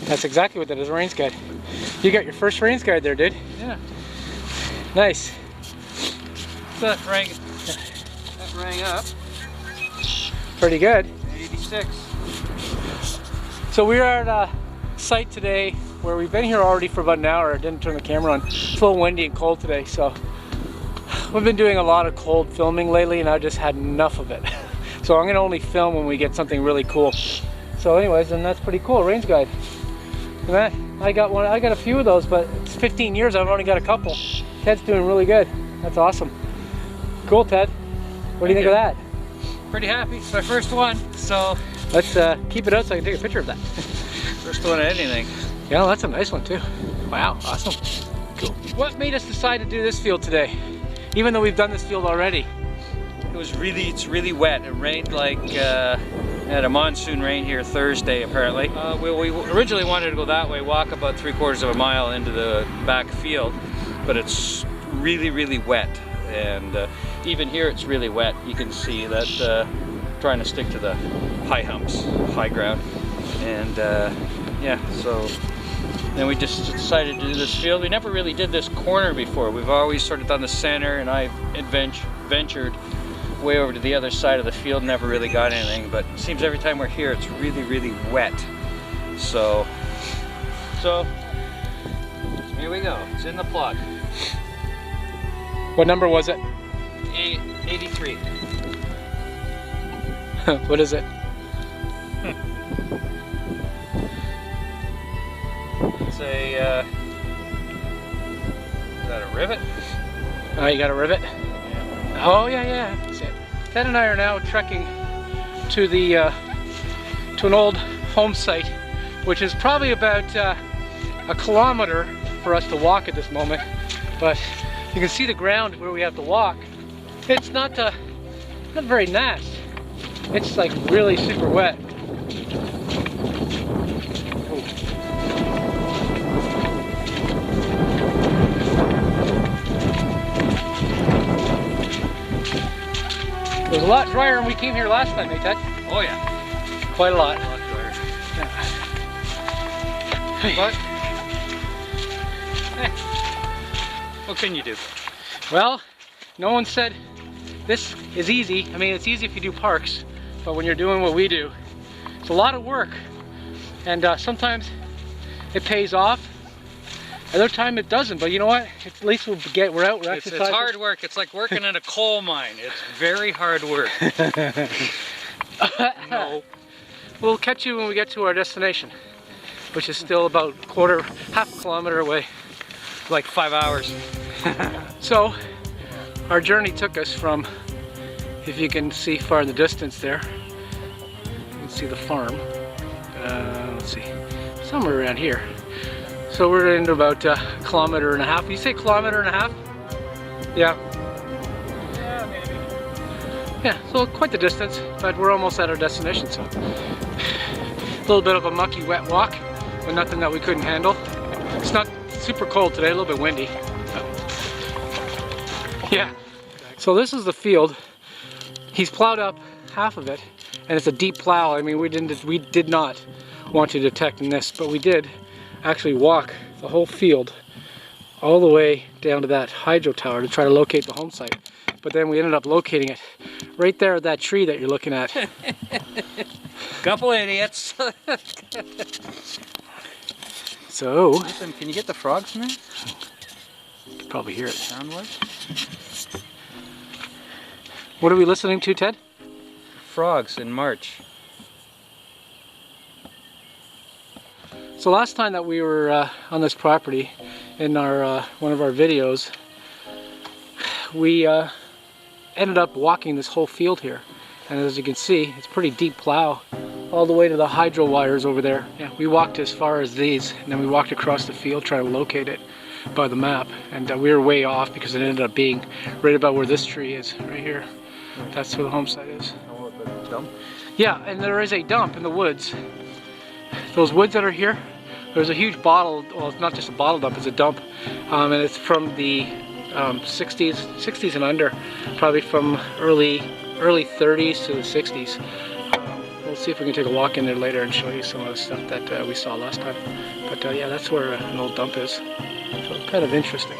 That's exactly what that is, a rains guide. You got your first rains guide there, dude. Yeah. Nice. That rang up. Pretty good. 86. So we are at a site today where we've been here already for about an hour. I didn't turn the camera on. It's a little windy and cold today, so we've been doing a lot of cold filming lately and I just had enough of it. So I'm gonna only film when we get something really cool. So anyways, and that's pretty cool, rains guide. And that, I got a few of those, but it's 15 years, I've only got a couple. Ted's doing really good. That's awesome. Cool, Ted. What do you think of that? Pretty happy. It's my first one, so let's keep it out so I can take a picture of that. First one of anything. Yeah, that's a nice one too. Wow, awesome. Cool. What made us decide to do this field today, even though we've done this field already? It's really wet. It rained like had a monsoon rain here Thursday apparently. We originally wanted to go that way, walk about 3/4 of a mile into the back field, but it's really wet, and even here it's really wet. You can see that trying to stick to the high humps, high ground, and yeah, so then we just decided to do this field. We never really did this corner before. We've always sort of done the center, and I've ventured way over to the other side of the field, never really got anything, but it seems every time we're here it's really wet. So here we go. It's in the plug. What number was it? 83. What is it? It's a is that a rivet? Oh, you got a rivet? Yeah. Oh yeah, that's it. Ted and I are now trekking to the to an old home site, which is probably about a kilometer for us to walk at this moment. But you can see the ground where we have to walk. It's not very nice. It's like really super wet. It was a lot drier when we came here last time, eh, Ted? Oh yeah. Quite a lot. A lot drier. Yeah. But what can you do? Well, no one said this is easy. I mean, it's easy if you do parks, but when you're doing what we do, it's a lot of work. And sometimes it pays off. Other time it doesn't, but you know what? At least we're out, we're exercising. It's hard work. It's like working in a coal mine. It's very hard work. No. We'll catch you when we get to our destination, which is still about half a kilometer away. Like 5 hours. So, our journey took us from, if you can see far in the distance there, you can see the farm. Let's see, somewhere around here. So we're into about a kilometer and a half. You say kilometer and a half? Yeah. Yeah, maybe. Yeah, so quite the distance, but we're almost at our destination, so. A little bit of a mucky, wet walk, but nothing that we couldn't handle. It's not super cold today, a little bit windy. Yeah. So this is the field. He's plowed up half of it, and it's a deep plow. I mean, we did not want to detect in this, but we did actually walk the whole field all the way down to that hydro tower to try to locate the home site. But then we ended up locating it right there at that tree that you're looking at. Couple idiots. So, listen, can you get the frogs in there? You can probably hear it. Sound wise? What are we listening to, Ted? Frogs in March. So last time that we were on this property, in our one of our videos, we ended up walking this whole field here. And as you can see, it's pretty deep plow all the way to the hydro wires over there. Yeah, we walked as far as these, and then we walked across the field trying to locate it by the map. And we were way off because it ended up being right about where this tree is, right here. That's where the home site is. Oh, the dump? Yeah, and there is a dump in the woods. Those woods that are here, there's a huge bottle, well, it's not just a bottle dump, it's a dump. And it's from the 60s and under, probably from early 30s to the 60s. we'll see if we can take a walk in there later and show you some of the stuff that we saw last time. But yeah, that's where an old dump is. So kind of interesting.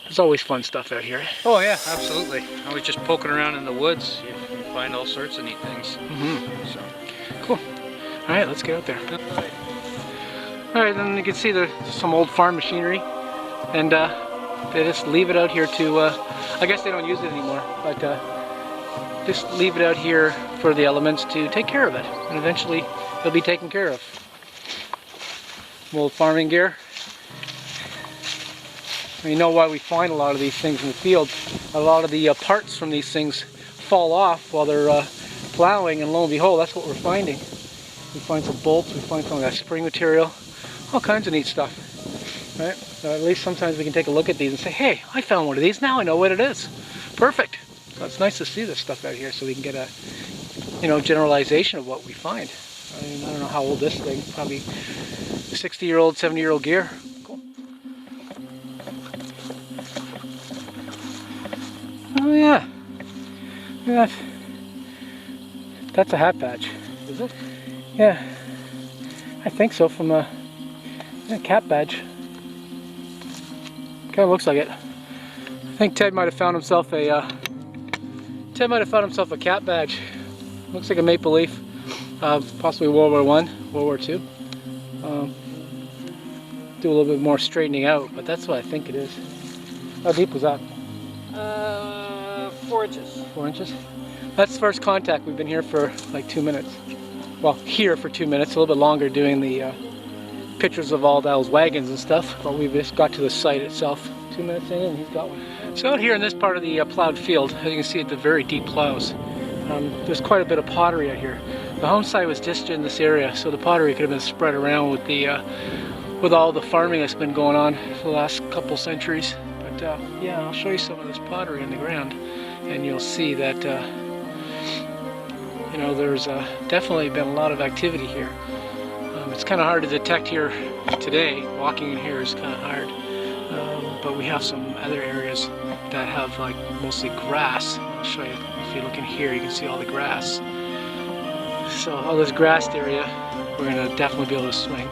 There's always fun stuff out here. Oh yeah, absolutely. I was just poking around in the woods. You find all sorts of neat things. So cool. All right, let's get out there. All right, then you can see there's some old farm machinery, and they just leave it out here to, I guess they don't use it anymore, but just leave it out here for the elements to take care of it, and eventually it'll be taken care of. Some old farming gear. You know why we find a lot of these things in the field. A lot of the parts from these things fall off while they're plowing, and lo and behold, that's what we're finding. We find some bolts, we find some of that spring material, all kinds of neat stuff. Right? So at least sometimes we can take a look at these and say, hey, I found one of these, now I know what it is. Perfect. So it's nice to see this stuff out here so we can get a, you know, generalization of what we find. I mean, I don't know how old this thing, probably 60-year-old, 70-year-old gear. Cool. Oh yeah. That's a hat badge. is it? Yeah, I think so, from a cap badge. Kind of looks like it. I think Ted might have found himself a cap badge. Looks like a maple leaf, possibly World War I, World War II. Do a little bit more straightening out, but that's what I think it is. How deep was that? 4 inches. 4 inches? That's first contact. We've been here for like 2 minutes. Well, here for 2 minutes, a little bit longer doing the pictures of all those wagons and stuff, but we've just got to the site itself. 2 minutes in and he's got one. So out here in this part of the plowed field, as you can see at the very deep plows, there's quite a bit of pottery out here. The home site was just in this area, so the pottery could have been spread around with the with all the farming that's been going on for the last couple centuries. But yeah, I'll show you some of this pottery on the ground, and you'll see that you know, there's definitely been a lot of activity here. It's kind of hard to detect here today. Walking in here is kind of hard, but we have some other areas that have like mostly grass. I'll show you. If you look in here, you can see all the grass. So all this grassed area, we're going to definitely be able to swing.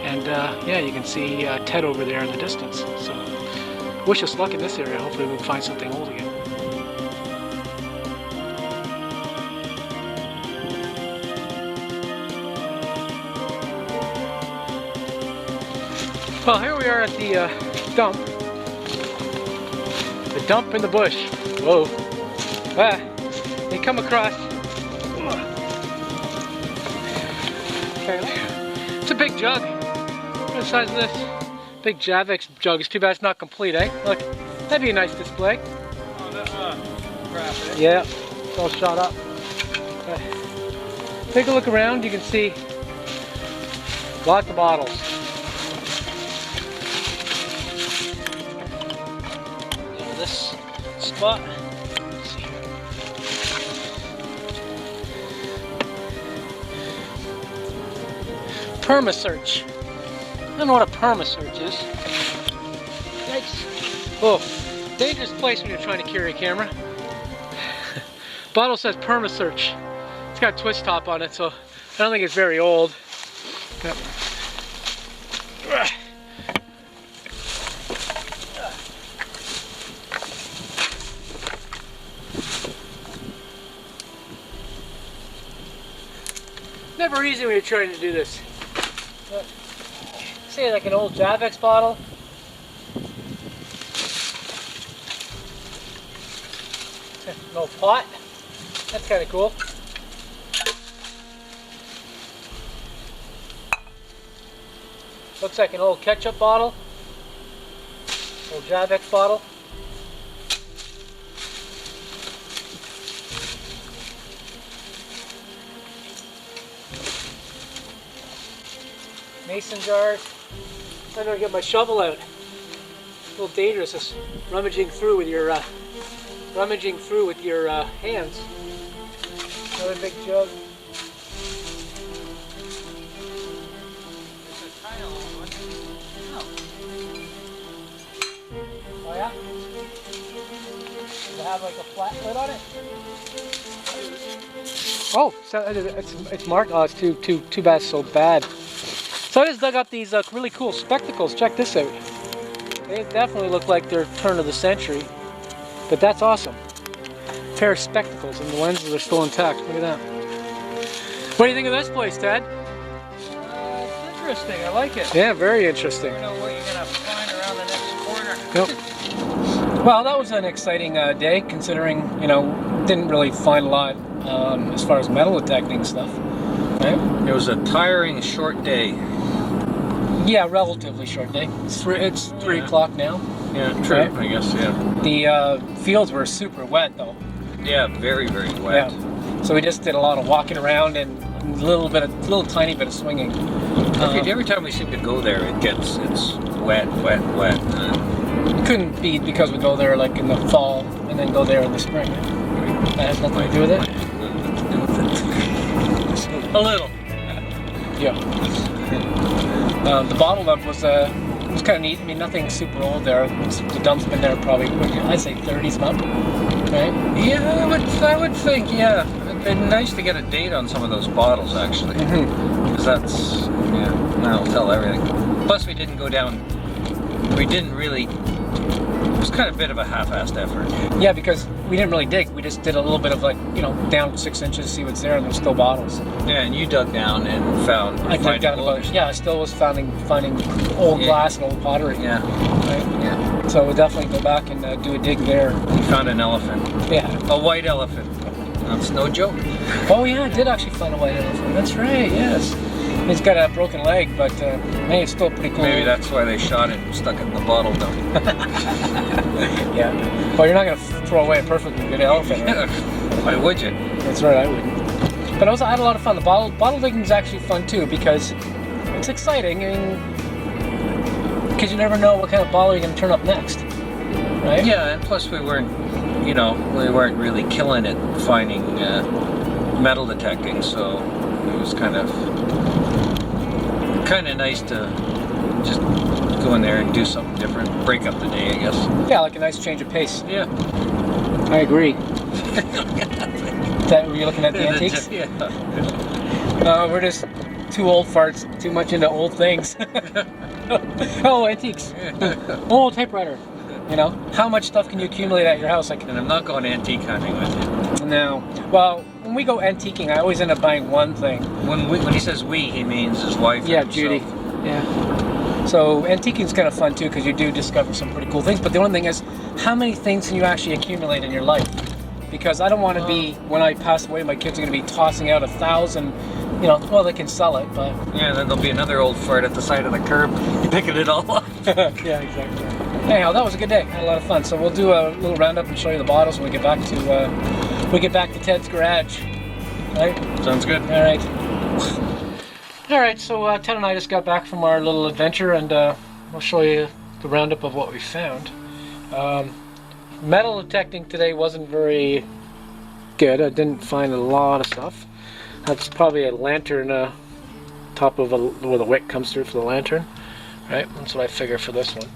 And yeah, you can see Ted over there in the distance. So wish us luck in this area. Hopefully we can find something old again. Well, here we are at the dump. The dump in the bush. Whoa. Ah, you come across. Okay, it's a big jug. What the size of this? Big Javex jug. It's too bad it's not complete, eh? Look, that'd be a nice display. Oh, that, crap, eh? Yeah, it's all shot up. Take a look around. You can see lots of bottles. This spot. Let's see. Perma-search. I don't know what a perma-search is. Yikes. Oh, dangerous place when you're trying to carry a camera. Bottle says perma-search. It's got a twist top on it, so I don't think it's very old. Yep. Never easy when you're trying to do this. Say like an old Javex bottle. An old pot. That's kind of cool. Looks like an old ketchup bottle. Old Javex bottle. Mason jars. I don't get my shovel out. It's a little dangerous, just rummaging through with your hands. Another big jug. Oh yeah? Does it have like a flat lid on it? Oh, so it's marked. Oh, it's too bad. It's so bad. So I just dug up these really cool spectacles. Check this out. They definitely look like they're turn of the century, but that's awesome. Pair of spectacles, and the lenses are still intact. Look at that. What do you think of this place, Ted? It's interesting. I like it. Yeah, very interesting. You never know what you're gonna find around the next corner. Yep. Well, that was an exciting day, considering, you know, didn't really find a lot as far as metal detecting stuff. Right? It was a tiring, short day. Yeah, relatively short day. It's 3 o'clock now. Yeah, true. Right? I guess. Yeah. The fields were super wet, though. Yeah, very, very wet. Yeah. So we just did a lot of walking around and a little tiny bit of swinging. Every time we seem to go there, it's wet. It couldn't be because we go there like in the fall and then go there in the spring. That has nothing to do with it. A little. Yeah. The bottle dump was kind of neat. I mean, nothing super old there. The dump's been there probably, I'd say 30s month, right? Yeah, I would think, yeah. It'd been nice to get a date on some of those bottles, actually. Because that's, yeah, that'll tell everything. Plus, we didn't go down, we didn't really, it was kind of a bit of a half-assed effort. Yeah, because we didn't really dig. We just did a little bit of, like, you know, down 6 inches to see what's there, and there's still bottles. Yeah, and you dug down and found. I dug down about, yeah, I still was finding old glass and old pottery. Yeah. Right? Yeah. So we'll definitely go back and do a dig there. You found an elephant. Yeah. A white elephant. That's no joke. Oh yeah, I did actually find a white elephant. That's right, yes. He's got a broken leg, but hey, it's still pretty cool. Maybe that's why they shot it and stuck it in the bottle dump. Yeah. Well, you're not going to throw away a perfectly good elephant, right? Why would you? That's right, I wouldn't. But I had a lot of fun. The bottle digging is actually fun too, because it's exciting. I mean, because you never know what kind of bottle you're going to turn up next, right? Yeah, and plus we weren't really killing it finding metal detecting, so it was kind of nice to just go in there and do something different, break up the day, I guess. Yeah, like a nice change of pace. Yeah. I agree. Were you looking at the antiques? Yeah. We're just two old farts, too much into old things. Oh, antiques. Oh, typewriter. You know, how much stuff can you accumulate at your house? And I'm not going antique hunting with you. No. Well, when we go antiquing, I always end up buying one thing. When he says we, he means his wife. Yeah, and Judy. himself. Yeah. So antiquing is kind of fun too, because you do discover some pretty cool things. But the one thing is, how many things can you actually accumulate in your life? Because I don't want to be, when I pass away, my kids are going to be tossing out 1,000. You know, well, they can sell it, but yeah, then there'll be another old fart at the side of the curb, picking it all up. Yeah, exactly. Anyhow, that was a good day. Had a lot of fun. So we'll do a little roundup and show you the bottles when we get back to Ted's garage. Right? Sounds good. All right. All right. So Ted and I just got back from our little adventure, and we'll show you the roundup of what we found. Metal detecting today wasn't very good. I didn't find a lot of stuff. That's probably a lantern top of where the wick comes through for the lantern. Right? That's what I figure for this one.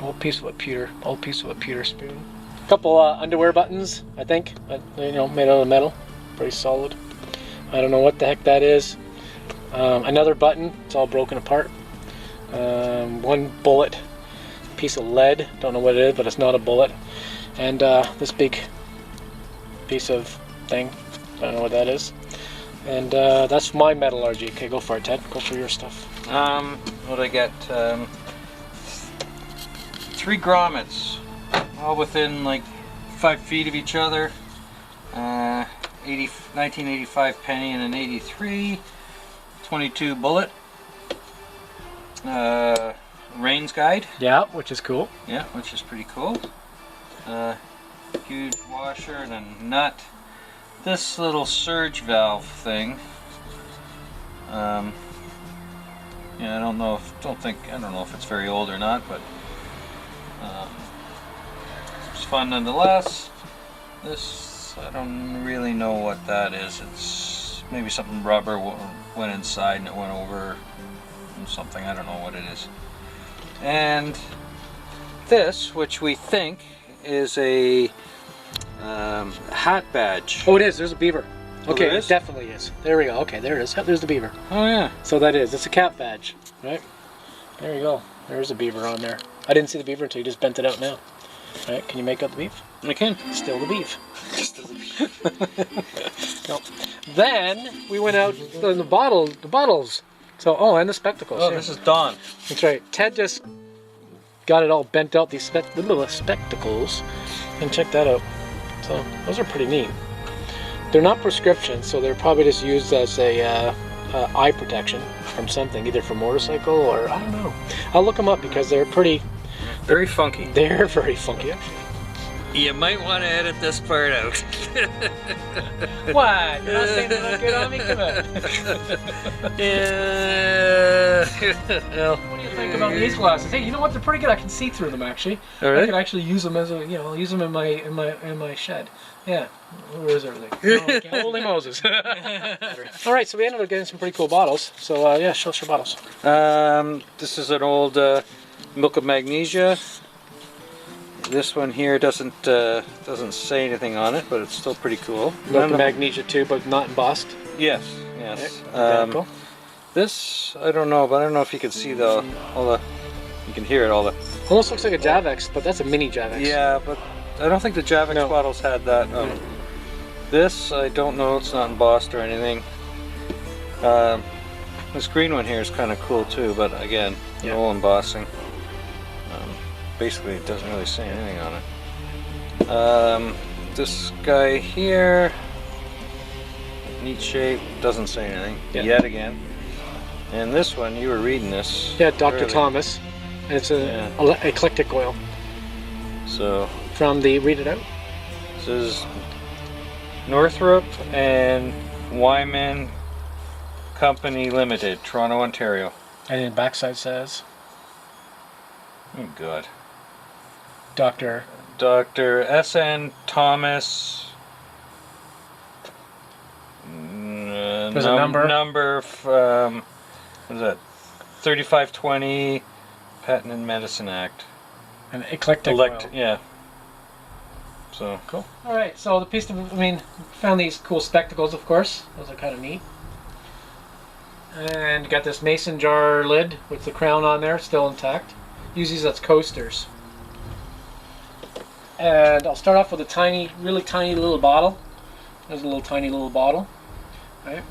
Old piece of a pewter spoon. A couple underwear buttons, I think, but, you know, made out of metal, pretty solid. I don't know what the heck that is. Another button, it's all broken apart. One bullet, piece of lead, don't know what it is, but it's not a bullet. And this big piece of thing, I don't know what that is. And that's my metallurgy. Okay, go for it, Ted. Go for your stuff. What did I get? 3 grommets, all within like 5 feet of each other. 1985 penny and an 83. 22 bullet. Rain's guide. Yeah, which is cool. Yeah, which is pretty cool. Huge washer and a nut. This little surge valve thing. Yeah, I don't know if it's very old or not, but it's fun nonetheless. This, I don't really know what that is. It's maybe something rubber went inside and it went over something. I don't know what it is. And this, which we think is a hat badge. Oh, it is. There's a beaver. Oh, Okay, there it is? definitely is. There we go. Okay, there it is. Yep, there's the beaver. Oh yeah. So that is. It's a cat badge, right? There you go. There's a beaver on there. I didn't see the beaver until you just bent it out now. Right? Can you make out the beef? I can. Still the beef. Still the beef. No. Then we went out the bottles. So and the spectacles. Oh, yeah. this is Dawn. That's right. Ted just got it all bent out, these little spectacles, and check that out. So those are pretty neat. They're not prescription, so they're probably just used as a eye protection from something, either from motorcycle or I don't know. I'll look them up because they're pretty. Very funky. They're very funky, actually. You might want to edit this part out. What? You're not saying they look good on me? Come on. Yeah. Well, What do you think about these glasses? Hey, you know what? They're pretty good. I can see through them actually. All right. I can actually use them as a, I'll use them in my shed. Yeah. Where is everything? Oh, holy Moses. All right, so we ended up getting some pretty cool bottles. So yeah, show us your bottles. This is an old Milk of Magnesia. This one here doesn't say anything on it, but it's still pretty cool. Milk of Magnesia too, but not embossed. Yes. Identical. This I don't know, but I don't know if you can see all the. You can hear it all the. Almost looks like a Javex, but that's a mini Javex. Yeah, but I don't think the Javex No. bottles had that. This I don't know. It's not embossed or anything. This green one here is kind of cool too, but again, no embossing. Basically, it doesn't really say anything on it. This guy here, neat shape, doesn't say anything yet again. And this one, you were reading this. Yeah, Dr. earlier. Thomas. And it's a eclectic oil. So From the, read it out. this is Northrop and Wyman Company Limited, Toronto, Ontario. And then backside says Oh God. Dr. S.N. Thomas. There's a number. Number. What is that? 3520 Patent and Medicine Act. An eclectic oil. Yeah. So Cool. All right, so the piece of, found these cool spectacles, of course. Those are kind of neat. And got this mason jar lid with the crown on there, still intact. Use these as coasters. And I'll start off with a tiny, really tiny little bottle. There's a little tiny little bottle. Right?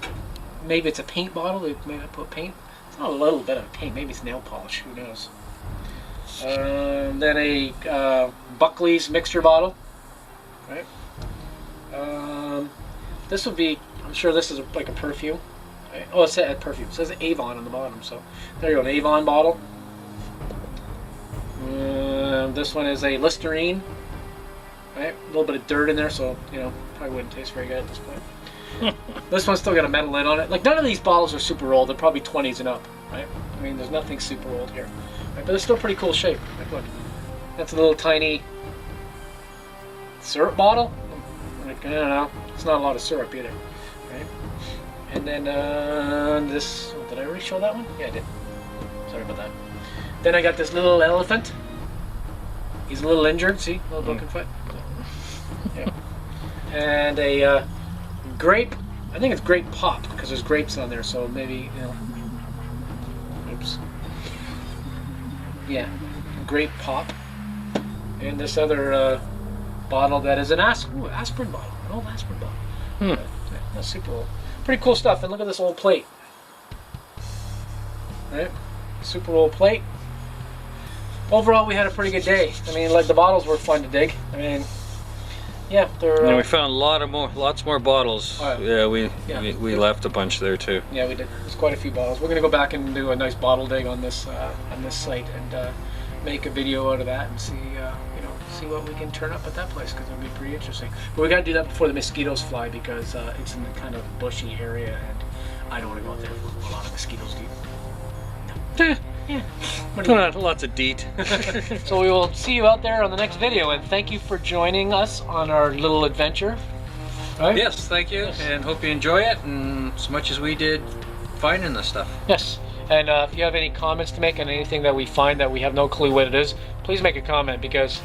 Maybe it's a paint bottle. They may have put paint. It's not a little bit of paint. Maybe it's nail polish. Who knows? Then a Buckley's mixture bottle. Right. This would be. I'm sure this is like a perfume. Right? Oh, it says perfume. It says Avon on the bottom. So there you go, an Avon bottle. This one is a Listerine. Right, a little bit of dirt in there, so probably wouldn't taste very good at this point. This one's still got a metal lid on it. Like none of these bottles are super old. They're probably 20s and up. Right. There's nothing super old here. Right? But they're still pretty cool shape. Like look, that's a little tiny syrup bottle. Like, I don't know. It's not a lot of syrup either. Right. And then this. Did I already show that one? Yeah, I did. Sorry about that. Then I got this little elephant. He's a little injured. See, a little broken foot. Yeah. And a grape. I think it's grape pop because there's grapes on there. So maybe Oops. Yeah, grape pop. And this other bottle that is an aspirin bottle, an old aspirin bottle. Yeah, that's super old. Pretty cool stuff. And look at this old plate. Right, super old plate. Overall, we had a pretty good day. Like the bottles were fun to dig. Yeah, they're. and we found lots more bottles. Oh, yeah. We left a bunch there too. Yeah, we did. There's quite a few bottles. We're gonna go back and do a nice bottle dig on this site and make a video out of that and see see what we can turn up at that place because it'll be pretty interesting. But we gotta do that before the mosquitoes fly because it's in the kind of bushy area and I don't want to go out there. A lot of mosquitoes do. No. Yeah. Lots of DEET. So we will see you out there on the next video, and thank you for joining us on our little adventure. Right? Yes, thank you, and hope you enjoy it, and as much as we did finding this stuff. Yes. And if you have any comments to make on anything that we find that we have no clue what it is, please make a comment because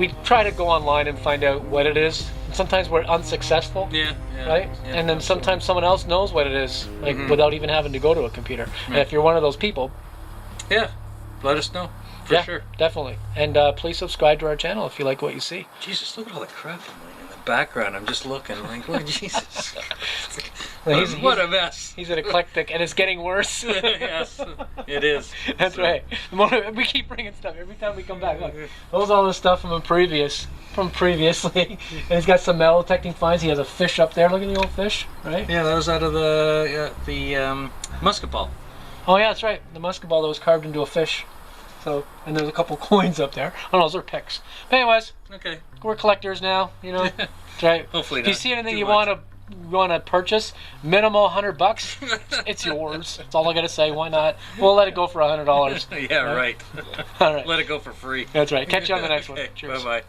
we try to go online and find out what it is. And sometimes we're unsuccessful. Yeah. Right? Yeah, and then sometimes someone else knows what it is, like without even having to go to a computer. And if you're one of those people, yeah, let us know. For sure. Definitely. And please subscribe to our channel if you like what you see. Jesus, look at all the crap in the background. I'm just looking like, oh, Jesus. What a mess. He's an eclectic, and it's getting worse. Yes, it is. That's right. We keep bringing stuff every time we come back. Look, those all the stuff from previously. And he's got some metal detecting finds. He has a fish up there. Look at the old fish, right? Yeah, that was out of the musket ball. Oh yeah, that's right. The musket ball that was carved into a fish. So, and there's a couple coins up there. Oh no, those are picks. But anyways, okay, we're collectors now. You know, that's right. Hopefully, if you see anything you want to purchase, minimal $100, it's yours. That's all I gotta say. Why not? We'll let it go for $100. Yeah, right. All right. Let it go for free. That's right. Catch you on the next one. Okay, Cheers. bye bye.